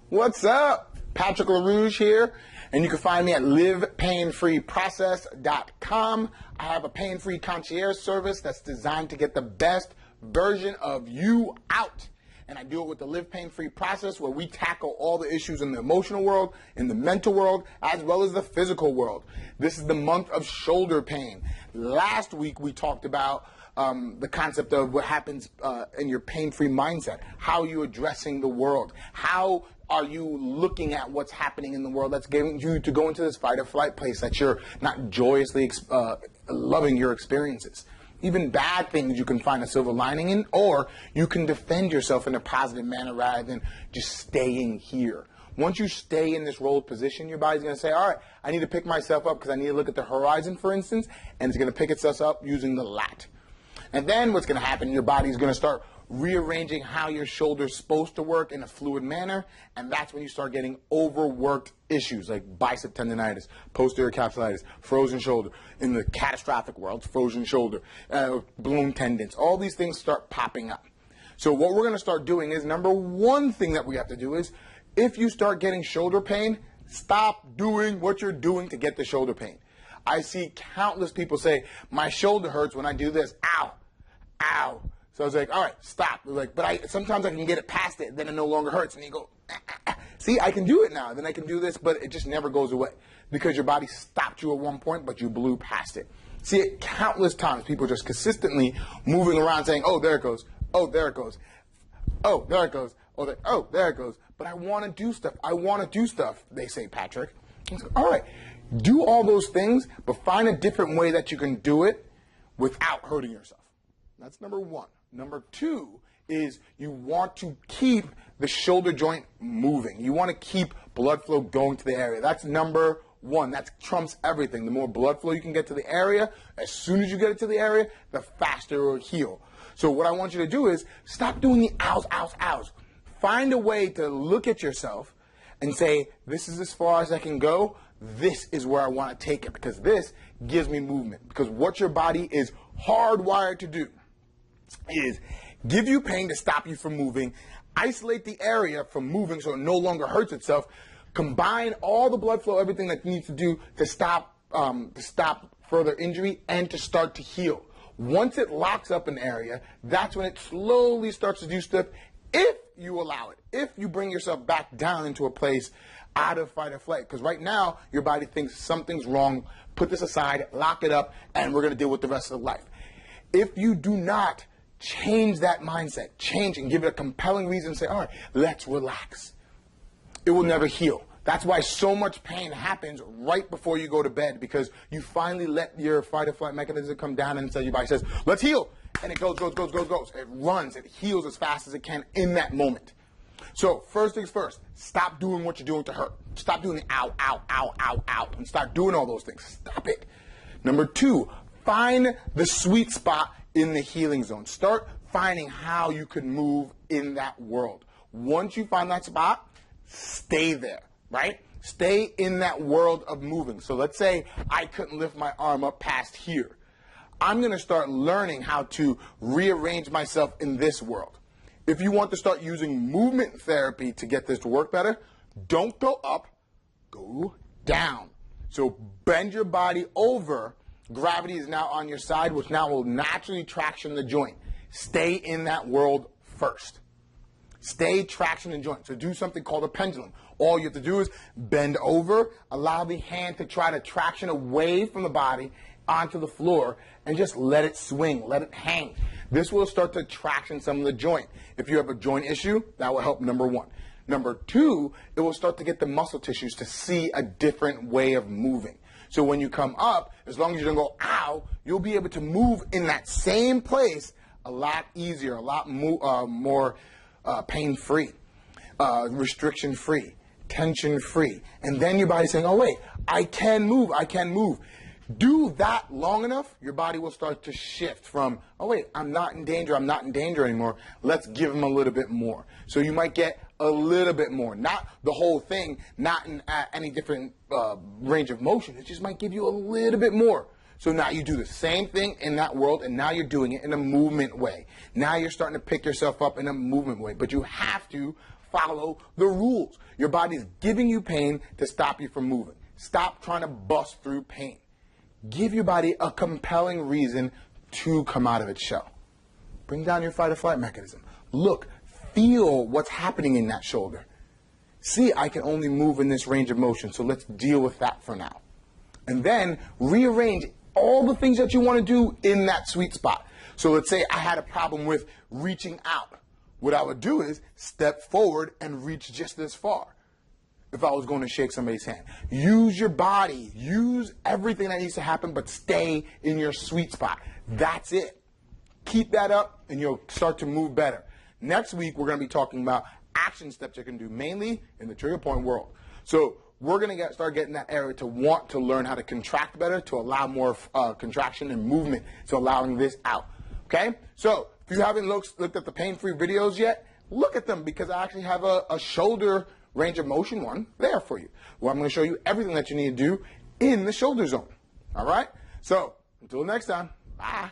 What's up? Patrick LaRouge here, and you can find me at livepainfreeprocess.com. I have a pain-free concierge service that's designed to get the best version of you out. And I do it with the Live Pain Free process, where we tackle all the issues in the emotional world, in the mental world, as well as the physical world. This is the month of shoulder pain. Last week we talked about the concept of what happens in your pain-free mindset. How are you addressing the world? How are you looking at what's happening in the world that's getting you to go into this fight or flight place that you're not joyously loving your experiences? Even bad things you can find a silver lining in, or you can defend yourself in a positive manner rather than just staying here. Once you stay in this rolled position, your body's going to say, all right, I need to pick myself up because I need to look at the horizon, for instance, and it's going to pick itself up using the lat. And then what's going to happen, your body's going to start rearranging how your shoulder's supposed to work in a fluid manner, and that's when you start getting overworked issues like bicep tendonitis, posterior capsulitis, frozen shoulder. In the catastrophic world, frozen shoulder, balloon tendons, all these things start popping up. So what we're going to start doing is, number one thing that we have to do is, if you start getting shoulder pain, stop doing what you're doing to get the shoulder pain. I see countless people say, my shoulder hurts when I do this. Ow, ow. So I was like, all right, stop. But sometimes I can get it past it, then it no longer hurts. And you go, see, I can do it now. Then I can do this, but it just never goes away because your body stopped you at one point, but you blew past it. See it countless times. People just consistently moving around saying, oh, there it goes. Oh, there it goes. Oh, there it goes. Oh, there it goes. But I want to do stuff. I want to do stuff, they say, Patrick. I say, all right, do all those things, but find a different way that you can do it without hurting yourself. That's number one. Number two is you want to keep the shoulder joint moving. You want to keep blood flow going to the area. That's number one. That trumps everything. The more blood flow you can get to the area, as soon as you get it to the area, the faster it will heal. So what I want you to do is stop doing the ows, ows, ows. Find a way to look at yourself and say, this is as far as I can go. This is where I want to take it, because this gives me movement. Because what your body is hardwired to do is give you pain to stop you from moving, isolate the area from moving so it no longer hurts itself, combine all the blood flow, everything that you need to do to stop further injury and to start to heal. Once it locks up an area, that's when it slowly starts to do stuff, if you allow it, if you bring yourself back down into a place out of fight or flight. Because right now, your body thinks something's wrong, put this aside, lock it up, and we're going to deal with the rest of life. If you do not change that mindset, change and give it a compelling reason, say, all right, let's relax, it will never heal. That's why so much pain happens right before you go to bed, because you finally let your fight or flight mechanism come down, and so your body says, let's heal. And it goes. It runs, it heals as fast as it can in that moment. So first things first, stop doing what you're doing to hurt. Stop doing the ow, ow, ow, ow, ow, and start doing all those things. Stop it. Number two, find the sweet spot in the healing zone. Start finding how you can move in that world. Once you find that spot, stay there, right? Stay in that world of moving. So let's say I couldn't lift my arm up past here. I'm going to start learning how to rearrange myself in this world. If you want to start using movement therapy to get this to work better, don't go up, go down. So bend your body over. Gravity is now on your side, which now will naturally traction the joint. Stay in that world first. Stay traction the joint. So do something called a pendulum. All you have to do is bend over, allow the hand to try to traction away from the body onto the floor, and just let it swing, let it hang. This will start to traction some of the joint. If you have a joint issue, that will help, number one. Number two, it will start to get the muscle tissues to see a different way of moving. So when you come up, as long as you don't go, ow, you'll be able to move in that same place a lot easier, a lot more pain-free, restriction-free, tension-free. And then your body's saying, oh, wait, I can move, I can move. Do that long enough, your body will start to shift from, oh, wait, I'm not in danger anymore. Let's give them a little bit more. So you might get a little bit more, not the whole thing, not in any different range of motion. It just might give you a little bit more. So now you do the same thing in that world, and now you're doing it in a movement way. Now you're starting to pick yourself up in a movement way. But you have to follow the rules. Your body's giving you pain to stop you from moving. Stop trying to bust through pain. Give your body a compelling reason to come out of its shell. Bring down your fight or flight mechanism. Look, feel what's happening in that shoulder. See, I can only move in this range of motion, so let's deal with that for now. And then rearrange all the things that you want to do in that sweet spot. So let's say I had a problem with reaching out. What I would do is step forward and reach just this far if I was going to shake somebody's hand. Use your body. Use everything that needs to happen, but stay in your sweet spot. That's it. Keep that up, and you'll start to move better. Next week, we're going to be talking about action steps you can do, mainly in the trigger point world. So we're going to start getting that area to want to learn how to contract better, to allow more contraction and movement, so allowing this out. Okay? So if you haven't looked at the pain-free videos yet, look at them, because I actually have a shoulder range of motion one there for you, where I'm going to show you everything that you need to do in the shoulder zone. All right? So until next time, bye.